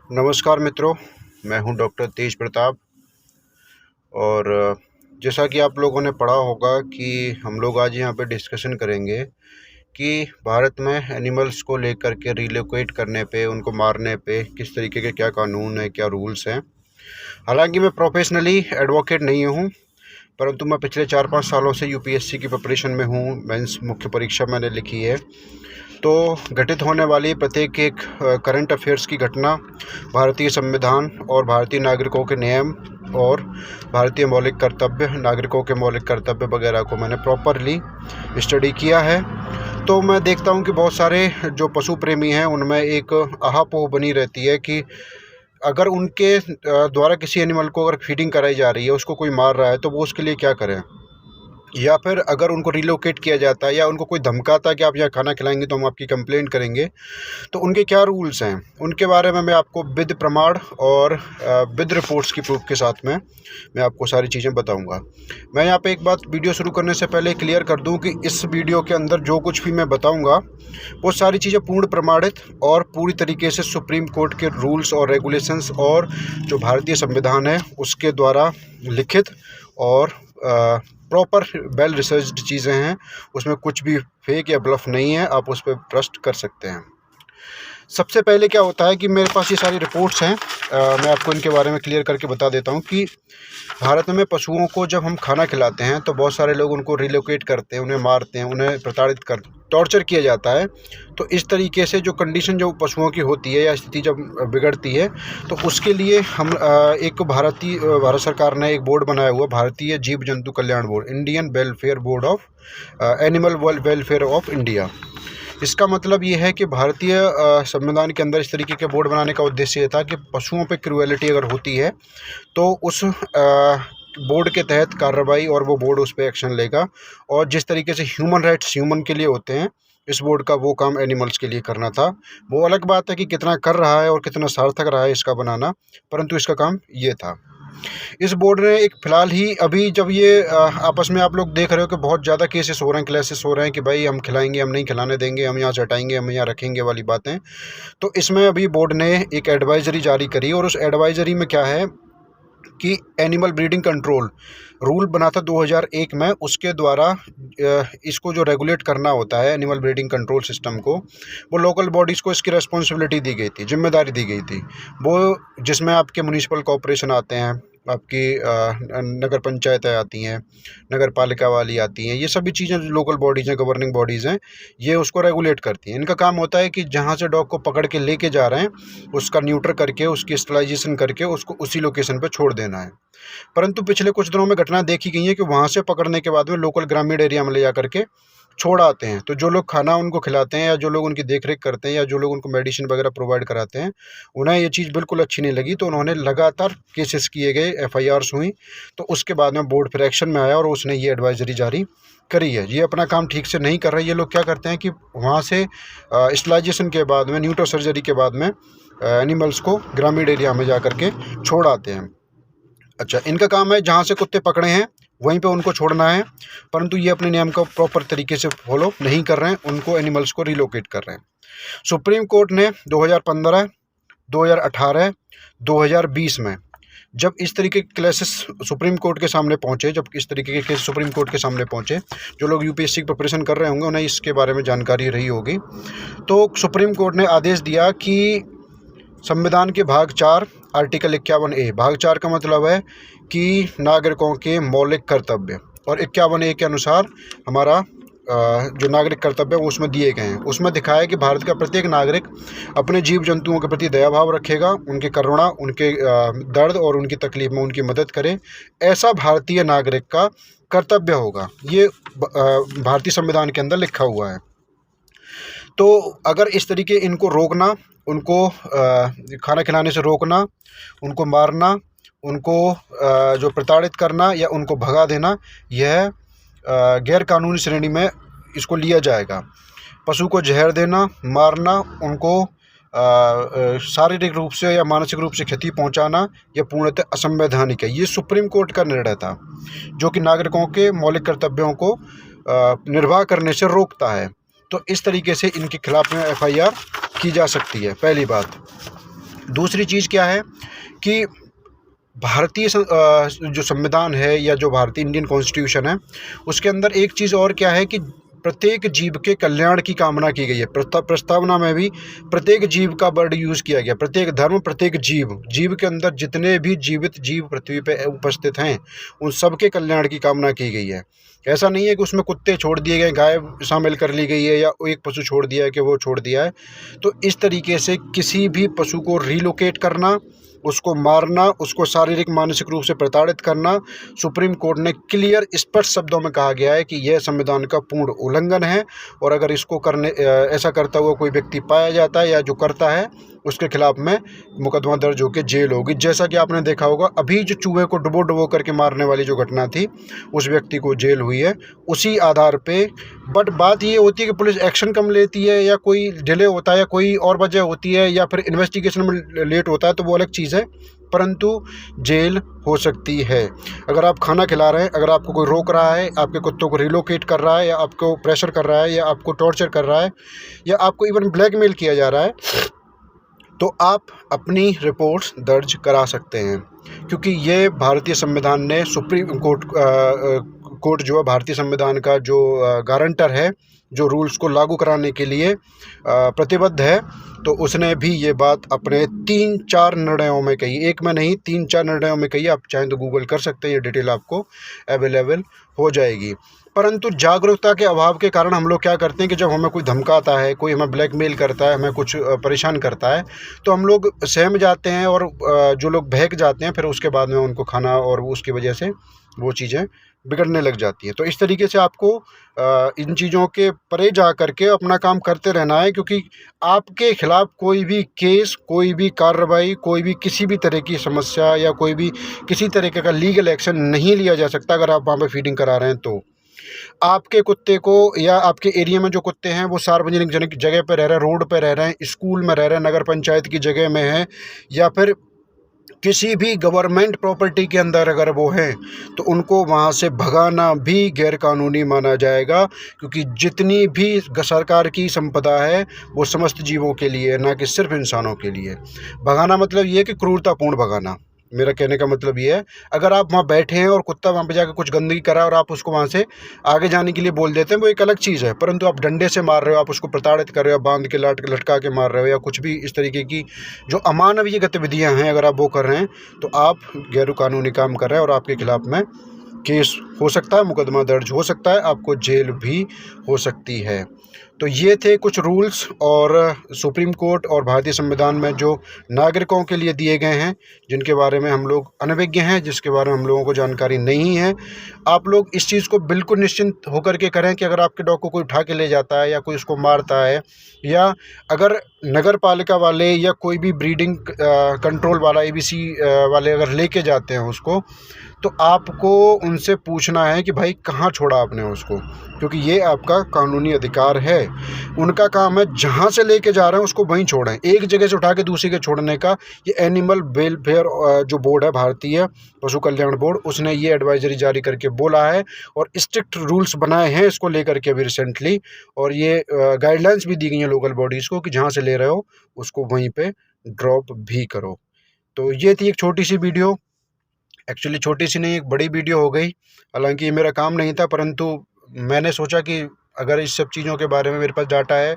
नमस्कार मित्रों, मैं हूं डॉक्टर तेज प्रताप। और जैसा कि आप लोगों ने पढ़ा होगा कि हम लोग आज यहाँ पे डिस्कशन करेंगे कि भारत में एनिमल्स को लेकर के रिलोकेट करने पे, उनको मारने पे किस तरीके के क्या कानून है, क्या रूल्स हैं। हालांकि मैं प्रोफेशनली एडवोकेट नहीं हूँ, परंतु मैं पिछले 4-5 सालों से यूपीएससी की प्रिपरेशन में हूँ। मेंस मुख्य परीक्षा मैंने लिखी है। तो घटित होने वाली प्रत्येक एक करंट अफेयर्स की घटना, भारतीय संविधान और भारतीय नागरिकों के नियम और भारतीय मौलिक कर्तव्य, नागरिकों के मौलिक कर्तव्य वगैरह को मैंने प्रॉपरली स्टडी किया है। तो मैं देखता हूँ कि बहुत सारे जो पशु प्रेमी हैं उनमें एक आहापोह बनी रहती है कि अगर उनके द्वारा किसी एनिमल को अगर फीडिंग कराई जा रही है, उसको कोई मार रहा है, तो वो उसके लिए क्या करें। या फिर अगर उनको रिलोकेट किया जाता है या उनको कोई धमकाता है कि आप यहाँ खाना खिलाएंगे तो हम आपकी कंप्लेंट करेंगे, तो उनके क्या रूल्स हैं, उनके बारे में मैं आपको विद प्रमाण और विद रिपोर्ट्स की प्रूफ के साथ में मैं आपको सारी चीज़ें बताऊंगा। मैं यहाँ पे एक बात वीडियो शुरू करने से पहले क्लियर कर दूं कि इस वीडियो के अंदर जो कुछ भी मैं बताऊंगा वो सारी चीज़ें पूर्ण प्रमाणित और पूरी तरीके से सुप्रीम कोर्ट के रूल्स और रेगुलेशंस और जो भारतीय संविधान है उसके द्वारा लिखित और प्रॉपर वेल रिसर्च्ड चीज़ें हैं। उसमें कुछ भी फेक या ब्लफ नहीं है, आप उस पर ट्रस्ट कर सकते हैं। सबसे पहले क्या होता है कि मेरे पास ये सारी रिपोर्ट्स हैं, मैं आपको इनके बारे में क्लियर करके बता देता हूँ कि भारत में पशुओं को जब हम खाना खिलाते हैं तो बहुत सारे लोग उनको रिलोकेट करते हैं, उन्हें मारते हैं, उन्हें प्रताड़ित कर टॉर्चर किया जाता है। तो इस तरीके से जो कंडीशन जो पशुओं की होती है या स्थिति जब बिगड़ती है, तो उसके लिए हम एक भारत सरकार ने एक बोर्ड बनाया हुआ, भारतीय जीव जंतु कल्याण board, Indian welfare board of animal welfare of India. इसका मतलब ये है कि भारतीय संविधान के अंदर इस तरीके के बोर्ड बनाने का उद्देश्य ये था कि पशुओं पे क्रूएलिटी अगर होती है तो उस बोर्ड के तहत कार्रवाई और वो बोर्ड उस पर एक्शन लेगा। और जिस तरीके से ह्यूमन राइट्स ह्यूमन के लिए होते हैं, इस बोर्ड का वो काम एनिमल्स के लिए करना था। वो अलग बात है कि कितना कर रहा है और कितना सार्थक रहा है इसका बनाना, परंतु इसका काम ये था। इस बोर्ड ने एक फ़िलहाल ही अभी जब ये आपस में आप लोग देख रहे हो कि बहुत ज़्यादा केसेस हो रहे हैं, क्लेसेस हो रहे हैं कि भाई हम खिलाएंगे, हम नहीं खिलाने देंगे, हम यहाँ से हटाएंगे, हम यहाँ रखेंगे वाली बातें। तो इसमें अभी बोर्ड ने एक एडवाइजरी जारी करी और उस एडवाइजरी में क्या है कि एनिमल ब्रीडिंग कंट्रोल रूल बना था 2001 में, उसके द्वारा इसको जो रेगुलेट करना होता है एनिमल ब्रीडिंग कंट्रोल सिस्टम को, वो लोकल बॉडीज़ को इसकी रिस्पॉन्सिबिलिटी दी गई थी, जिम्मेदारी दी गई थी। वो जिसमें आपके म्युनिसिपल कॉर्पोरेशन आते हैं, आपकी नगर पंचायतें आती हैं, नगर पालिका वाली आती हैं, ये सभी चीज़ें लोकल बॉडीज़ हैं, गवर्निंग बॉडीज़ हैं, ये उसको रेगुलेट करती हैं। इनका काम होता है कि जहाँ से डॉग को पकड़ के लेके जा रहे हैं उसका न्यूट्र करके, उसकी स्टरलाइजेशन करके उसको उसी लोकेशन पे छोड़ देना है। परंतु पिछले कुछ दिनों में घटना देखी गई है कि वहाँ से पकड़ने के बाद में लोकल ग्रामीण एरिया में ले जा करके छोड़ आते हैं। तो जो लोग खाना उनको खिलाते हैं या जो लोग उनकी देखरेख करते हैं या जो लोग उनको मेडिसिन वगैरह प्रोवाइड कराते हैं, उन्हें ये चीज़ बिल्कुल अच्छी नहीं लगी। तो उन्होंने लगातार केसेस किए गए, एफआईआर्स हुई। तो उसके बाद में बोर्ड फिर एक्शन में आया और उसने ये एडवाइजरी जारी करी है। ये अपना काम ठीक से नहीं कर रहे। ये लोग क्या करते हैं कि वहाँ से स्टरलाइजेशन के बाद में, न्यूट्रो सर्जरी के बाद में एनिमल्स को ग्रामीण एरिया में जा करके छोड़ आते हैं। अच्छा, इनका काम है जहाँ से कुत्ते पकड़े हैं वहीं पे उनको छोड़ना है, परंतु ये अपने नियम को प्रॉपर तरीके से फॉलो नहीं कर रहे हैं, उनको एनिमल्स को रिलोकेट कर रहे हैं। सुप्रीम कोर्ट ने 2015, 2018, 2020 में जब इस तरीके के केसेस सुप्रीम कोर्ट के सामने पहुंचे, जब इस तरीके के केस सुप्रीम कोर्ट के सामने पहुंचे, जो लोग यूपीएससी की प्रिपरेशन कर रहे होंगे उन्हें इसके बारे में जानकारी रही होगी। तो सुप्रीम कोर्ट ने आदेश दिया कि संविधान के भाग 4 आर्टिकल 51A, भाग 4 का मतलब है कि नागरिकों के मौलिक कर्तव्य, और 51A के अनुसार हमारा जो नागरिक कर्तव्य वो उसमें दिए गए हैं। उसमें दिखाया है कि भारत का प्रत्येक नागरिक अपने जीव जंतुओं के प्रति दया भाव रखेगा, उनके करुणा, उनके दर्द और उनकी तकलीफ में उनकी मदद करे, ऐसा भारतीय नागरिक का कर्तव्य होगा। ये भारतीय संविधान के अंदर लिखा हुआ है। तो अगर इस तरीके इनको रोकना, उनको खाना खिलाने से रोकना, उनको मारना, उनको जो प्रताड़ित करना या उनको भगा देना, यह गैर कानूनी श्रेणी में इसको लिया जाएगा। पशु को जहर देना, मारना, उनको शारीरिक रूप से या मानसिक रूप से क्षति पहुंचाना, यह पूर्णतः असंवैधानिक है। ये सुप्रीम कोर्ट का निर्णय था जो कि नागरिकों के मौलिक कर्तव्यों को निर्वाह करने से रोकता है। तो इस तरीके से इनके खिलाफ में एफआईआर की जा सकती है, पहली बात। दूसरी चीज़ क्या है कि भारतीय जो संविधान है या जो भारतीय इंडियन कॉन्स्टिट्यूशन है, उसके अंदर एक चीज़ और क्या है कि प्रत्येक जीव के कल्याण की कामना की गई है। प्रस्तावना में भी प्रत्येक जीव का वर्ड यूज़ किया गया। प्रत्येक धर्म, प्रत्येक जीव के अंदर जितने भी जीवित जीव पृथ्वी पे उपस्थित हैं, उन सब के कल्याण की कामना की गई है। ऐसा नहीं है कि उसमें कुत्ते छोड़ दिए गए, गाय शामिल कर ली गई है या एक पशु छोड़ दिया है कि वो छोड़ दिया है। तो इस तरीके से किसी भी पशु को रिलोकेट करना, उसको मारना, उसको शारीरिक मानसिक रूप से प्रताड़ित करना, सुप्रीम कोर्ट ने क्लियर स्पष्ट शब्दों में कहा गया है कि यह संविधान का पूर्ण उल्लंघन है। और अगर इसको ऐसा करता हुआ कोई व्यक्ति पाया जाता है या जो करता है, उसके खिलाफ में मुकदमा दर्ज होकर जेल होगी। जैसा कि आपने देखा होगा, अभी जो चूहे को डुबो करके मारने वाली जो घटना थी, उस व्यक्ति को जेल हुई है उसी आधार पे। बट बात ये होती है कि पुलिस एक्शन कम लेती है या कोई डिले होता है या कोई और वजह होती है या फिर इन्वेस्टिगेशन में लेट होता है, तो वो अलग चीज़ है, परंतु जेल हो सकती है। अगर आप खाना खिला रहे हैं, अगर आपको कोई रोक रहा है, आपके कुत्तों को रिलोकेट कर रहा है या आपको प्रेशर कर रहा है या आपको टॉर्चर कर रहा है या आपको इवन ब्लैकमेल किया जा रहा है, तो आप अपनी रिपोर्ट्स दर्ज करा सकते हैं। क्योंकि ये भारतीय संविधान ने सुप्रीम कोर्ट जो है भारतीय संविधान का जो गारंटर है, जो रूल्स को लागू कराने के लिए प्रतिबद्ध है, तो उसने भी ये बात अपने 3-4 निर्णयों में कही। एक में नहीं, 3-4 निर्णयों में कही। आप चाहें तो गूगल कर सकते हैं, ये डिटेल आपको अवेलेबल हो जाएगी। परंतु जागरूकता के अभाव के कारण हम लोग क्या करते हैं कि जब हमें कोई धमकाता है, कोई हमें ब्लैकमेल करता है, हमें कुछ परेशान करता है, तो हम लोग सहम जाते हैं और जो लोग बहक जाते हैं, फिर उसके बाद में उनको खाना और उसकी वजह से वो चीज़ें बिगड़ने लग जाती हैं। तो इस तरीके से आपको इन चीज़ों के परे जा कर के अपना काम करते रहना है, क्योंकि आपके खिलाफ कोई भी केस, कोई भी कार्रवाई, कोई भी किसी भी तरह की समस्या या कोई भी किसी तरीके का लीगल एक्शन नहीं लिया जा सकता अगर आप वहाँ पे फीडिंग करा रहे हैं। तो आपके कुत्ते को या आपके एरिया में जो कुत्ते हैं वो सार्वजनिक जगह पे रह रहे हैं, रोड पे रह रहे हैं, स्कूल में रह रहे हैं, नगर पंचायत की जगह में हैं, या फिर किसी भी गवर्नमेंट प्रॉपर्टी के अंदर अगर वो हैं, तो उनको वहाँ से भगाना भी गैरकानूनी माना जाएगा। क्योंकि जितनी भी सरकार की संपदा है वो समस्त जीवों के लिए, ना कि सिर्फ इंसानों के लिए। भगाना मतलब ये है कि क्रूरतापूर्ण भगाना। मेरा कहने का मतलब ये है, अगर आप वहाँ बैठे हैं और कुत्ता वहाँ पे जाकर कुछ गंदगी करा और आप उसको वहाँ से आगे जाने के लिए बोल देते हैं, वो एक अलग चीज़ है। परंतु आप डंडे से मार रहे हो, आप उसको प्रताड़ित कर रहे हो, बांध के लटका के मार रहे हो, या कुछ भी इस तरीके की जो अमानवीय गतिविधियाँ हैं अगर आप वो कर रहे हैं, तो आप गैरकानूनी काम कर रहे हैं और आपके खिलाफ में केस हो सकता है, मुकदमा दर्ज हो सकता है, आपको जेल भी हो सकती है। तो ये थे कुछ रूल्स और सुप्रीम कोर्ट और भारतीय संविधान में जो नागरिकों के लिए दिए गए हैं, जिनके बारे में हम लोग अनभिज्ञ हैं, जिसके बारे में हम लोगों को जानकारी नहीं है। आप लोग इस चीज़ को बिल्कुल निश्चिंत होकर के करें कि अगर आपके डॉग को कोई उठा के ले जाता है या कोई उसको मारता है, या अगर नगर पालिका वाले या कोई भी ब्रीडिंग कंट्रोल वाला ABC वाले अगर लेके जाते हैं उसको, तो आपको उनसे पूछना है कि भाई कहाँ छोड़ा आपने उसको, क्योंकि ये आपका कानूनी अधिकार है। उनका काम है जहाँ से लेके जा रहे हैं उसको वहीं छोड़ें। एक जगह से उठा के दूसरी के छोड़ने का ये एनिमल वेलफेयर जो बोर्ड है, भारतीय पशु कल्याण बोर्ड, उसने ये एडवाइजरी जारी करके बोला है और स्ट्रिक्ट रूल्स बनाए हैं इसको लेकर के अभी रिसेंटली। और ये गाइडलाइंस भी दी गई हैं लोकल बॉडीज़ को कि जहाँ से ले रहे हो उसको वहीं पे ड्रॉप भी करो। तो ये थी एक छोटी सी वीडियो, एक्चुअली छोटी सी नहीं, एक बड़ी वीडियो हो गई। हालांकि ये मेरा काम नहीं था, परंतु मैंने सोचा कि अगर इस सब चीज़ों के बारे में मेरे पास डाटा है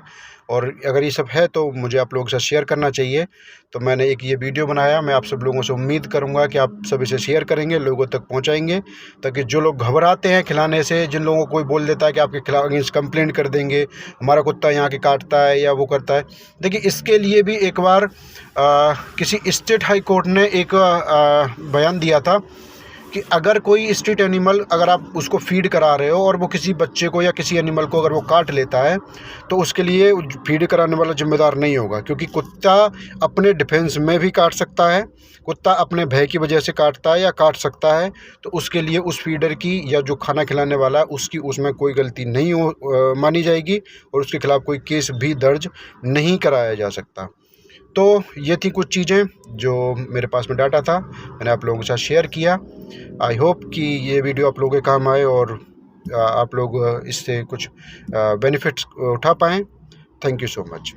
और अगर ये सब है तो मुझे आप लोगों के साथ शेयर करना चाहिए। तो मैंने एक ये वीडियो बनाया। मैं आप सब लोगों से उम्मीद करूंगा कि आप सब इसे शेयर करेंगे, लोगों तक पहुंचाएंगे, ताकि जो लोग घबराते हैं खिलाने से, जिन लोगों को कोई बोल देता है कि आपके खिलाफ अगेंस्ट कंप्लेंट कर देंगे, हमारा कुत्ता यहाँ के काटता है या वो करता है, देखिए इसके लिए भी एक बार किसी स्टेट हाई कोर्ट ने एक बयान दिया था कि अगर कोई स्ट्रीट एनिमल, अगर आप उसको फीड करा रहे हो और वो किसी बच्चे को या किसी एनिमल को अगर वो काट लेता है, तो उसके लिए फीड कराने वाला जिम्मेदार नहीं होगा। क्योंकि कुत्ता अपने डिफेंस में भी काट सकता है, कुत्ता अपने भय की वजह से काटता है या काट सकता है, तो उसके लिए उस फीडर की या जो खाना खिलाने वाला उसकी उसमें कोई गलती नहीं मानी जाएगी और उसके खिलाफ कोई केस भी दर्ज नहीं कराया जा सकता। तो ये थी कुछ चीज़ें जो मेरे पास में डाटा था, मैंने आप लोगों के साथ शेयर किया। आई होप कि ये वीडियो आप लोगों के काम आए और आप लोग इससे कुछ बेनिफिट्स उठा पाएँ। Thank you so much.